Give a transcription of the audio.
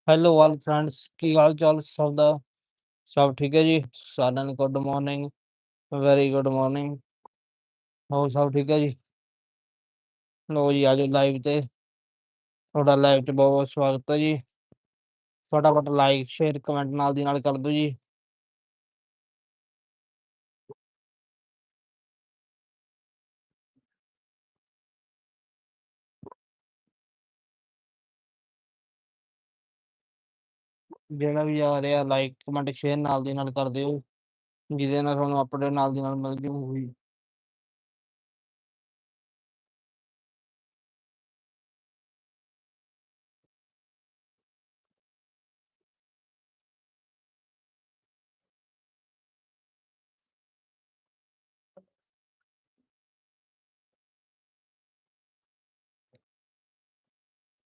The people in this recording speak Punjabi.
ਹੈਲੋ ਆਲ ਫਰੈਂਡਸ, ਕੀ ਹਾਲ ਚਾਲ ਸਭ ਦਾ? ਸਭ ਠੀਕ ਹੈ ਜੀ? ਸਾਰਿਆਂ ਨੂੰ good morning, very good morning. ਹੋਰ ਸਭ ਠੀਕ ਹੈ ਜੀ? ਲਓ ਜੀ, ਆ ਜਾਓ ਲਾਈਵ ਤੇ। ਤੁਹਾਡਾ ਲਾਈਵ 'ਚ ਬਹੁਤ-ਬਹੁਤ ਸਵਾਗਤ ਹੈ ਜੀ। ਫਟਾਫਟ ਲਾਈਕ, ਸ਼ੇਅਰ, ਕਮੈਂਟ ਨਾਲ ਦੀ ਨਾਲ ਕਰ ਦਿਓ ਜੀ। ਜਿਹੜਾ ਵੀ ਆ ਰਿਹਾ ਲਾਈਕ, ਕਮੈਂਟ, ਸ਼ੇਅਰ ਨਾਲ ਦੀ ਨਾਲ ਕਰ ਦਿਓ, ਜਿਹਦੇ ਨਾਲ ਤੁਹਾਨੂੰ ਅਪਡੇਟ ਨਾਲ ਦੀ ਨਾਲ ਮਿਲ ਜੂਗੀ।